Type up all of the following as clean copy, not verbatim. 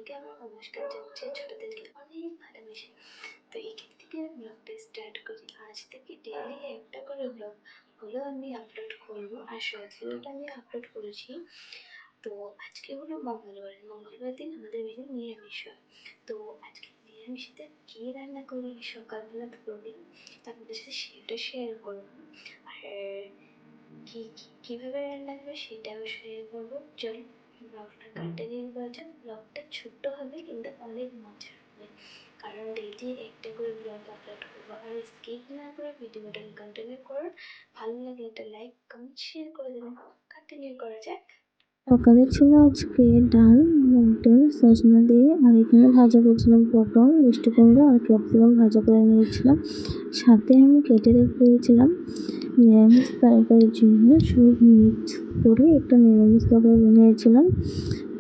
সবাইকে আমার নমস্কার জানাচ্ছি ছোটদেরকে অনেক ভালোবেসে। তো এখান থেকে ব্লগটা স্টার্ট করি। আজ থেকে ডেইলি একটা করে ব্লগ হলো আমি আপলোড করবো। আর শর্ট ভিডিওটা আমি আপলোড করেছি। তো আজকে হলো মঙ্গলবার দিন আমাদের বাড়িতে নিরামিষ হয়। তো আজকে নিরামিষেতে কী রান্না করি সকালবেলা প্রতিদিন আপনাদের সাথে সেটা শেয়ার করবো। আর কীভাবে রান্না করবে সেটাও শেয়ার করবো। চল ব্লগটা কন্টিনিউ করা যাক। ব্লগটা ছোট্ট হবে কিন্তু অনেক মজার হবে, কারণ ডেইলি একটা করে ব্লগ আপলোড করবো। আর স্কিপ না করে ভিডিওটা কন্টিনিউ করুন। ভালো লাগলে একটা লাইক কমেন্ট শেয়ার করে দেবেন। কন্টিনিউ করা যাক। সকালে ছিল আজকে ডাল, মুগ ডাল, সজনা দিয়ে, আর এখানে ভাজা করেছিলাম পটল, মিষ্টি কুমড়ো আর ক্যাপসিকাম ভাজা করে নিয়েছিলাম। সাথে আমি কেটে রেখে দিয়েছিলাম নিরামিষ তরকারির জন্য সব মিক্স করে একটা নিরামিষ তরকারি বানিয়েছিলাম।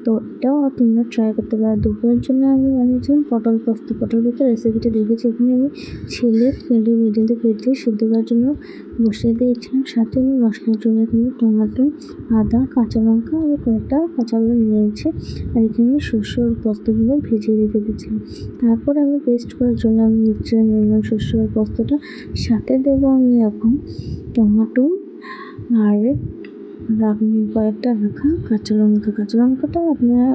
তো এটাও তোমরা ট্রাই করতে পারো। দুপুরের জন্য আমি বানিয়েছিলাম পটল পোস্ত। পটল পোস্ত রেসিপিটা দেখেছি। এখানে আমি ছেলে কেটে মিডিয়াতে কেটে সিদ্ধ করার জন্য বসিয়ে দিয়েছিলাম। সাথে আমি মশলার জন্য এখানে টমেটো, আদা, কাঁচা লঙ্কা আর কয়েকটা কাঁচা লঙ্কা নিয়েছি। আর এখানে সর্ষে আর পোস্তগুলো ভিজিয়ে রেখে দিয়েছিলাম। তারপর আমি পেস্ট করার জন্য আমি মিক্সচারে নিয়ে নিলাম সর্ষে আর পোস্তটা। সাথে দেবো আমি এখন টমেটো আর কয়েকটা রাখা কাঁচা লঙ্কা। কাঁচা লঙ্কাটা আপনারা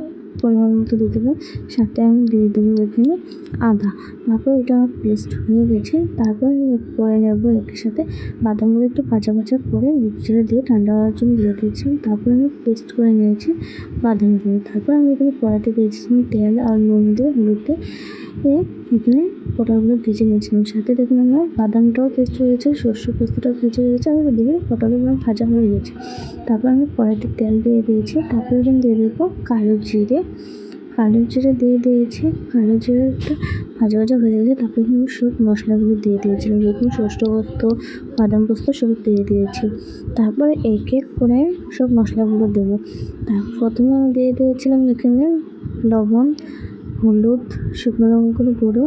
পরিমাণ মতো দিয়ে দেবেন। সাথে আমি দিয়ে দেবো এখানে আদা। তারপর এটা আমার পেস্ট হয়ে গেছে। তারপর আমি করে নেবো এর সাথে বাদামগুলো একটু ভাজা ভাজা করে মিক্সচারে দিয়ে ঠান্ডা হওয়ার জন্য দিয়ে দিয়েছিলাম। তারপর আমি পেস্ট করে নিয়েছি বাদামগুলো। তারপর আমি এখানে কড়াইতে দিয়েছিলাম তেল আর নুন দিয়ে হলুদ দিয়ে এখানে পটলগুলো ভেজে নিয়েছিলাম। সাথে দেখুন আমার বাদামটাও পেস্ট হয়ে গেছে, সর্ষে পোস্তটাও ভেজে হয়ে গেছে, আর ওদিকে পটলগুলো ভাজা হয়ে গেছে। তারপর আমি কড়াইতে তেল দিয়ে দিয়েছি। তারপর এখানে দিয়ে দেবো কালো জিরে দিয়ে দিয়েছি। কালো জিরেটা ভাজা ভাজা হয়ে গেছে। তারপর এখানে সব মশলাগুলো দিয়ে দিয়েছিলাম। দেখুন সর্ষে পোস্ত, বাদাম পোস্ত সব দিয়ে দিয়েছি। তারপরে এক এক করে সব মশলাগুলো দেবো। প্রথমে আমি দিয়ে দিয়েছিলাম এখানে লবণ, হলুদ, শুকনো লঙ্কার গুঁড়ো।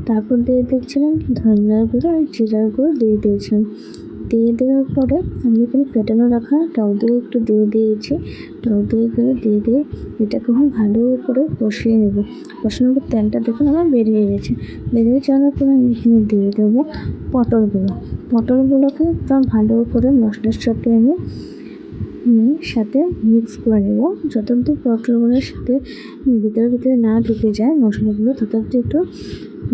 তারপর দিয়ে দিচ্ছিলাম ধনিয়ার গুঁড়ো আর জিরার গুঁড়ো দিয়ে দিয়েছিলাম। দিয়ে দেওয়ার পরে আমি এখানে ফেটানো রাখা টক দই একটু দিয়ে দিয়েছি। টক দইগুলো দিয়ে এটাকে খুব ভালো করে কষিয়ে নেব। কষানোর পর তেলটা দেখুন আমার বেরিয়ে গেছে। বেরিয়ে যাওয়ার পরে আমি এখানে দিয়ে দেবো পটলগুলোকে একদম ভালো করে মশলার সাথে আমি সাথে মিক্স করে নেব। যতক্ষণ পটলগুলোর সাথে ভিতরে না ঢুকে যায় মশলাগুলো, ততক্ষণ একটু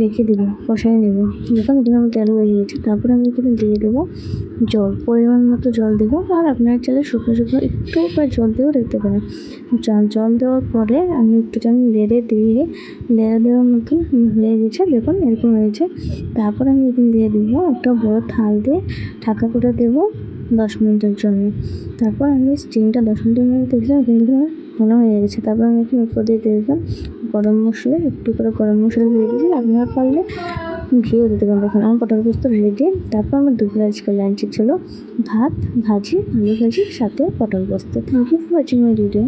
রেখে দেবো, কষাই নেব। দেখুন এখানে আমার তেল হয়ে গেছে। তারপরে আমি এখানে দিয়ে দেবো জল, পরিমাণ মতো জল দেবো। আর আপনারা চাইলে শুকনো একটু জল দিয়েও দিতে পারেন। জল দেওয়ার পরে আমি একটুখানি নেড়ে দেওয়ার মতন হয়ে গেছে। দেখুন এরকম হয়েছে। তারপর আমি এখানে দিয়ে দেবো একটা বড় থাল দিয়ে ঢাকা করে দেবো 10 মিনিটের জন্য। তারপর আমি স্টিমটা 10 মিনিটের মধ্যে দেখলাম কিন্তু ভালো হয়ে গেছে। তারপর আমি এখানে উপর দিয়ে দিলাম গরম মশলা, একটু করে গরম মশলা দিয়ে দিয়েছি। আপনারা পারলে ঘিও দিতে পারেন। দেখুন আমার পটল পোস্ত রেডি। তারপর আমার দুপুরে আজকে লাঞ্চে ছিল ভাত, আলু ভাজি সাথে পটল পোস্ত। Thank you for watching my video.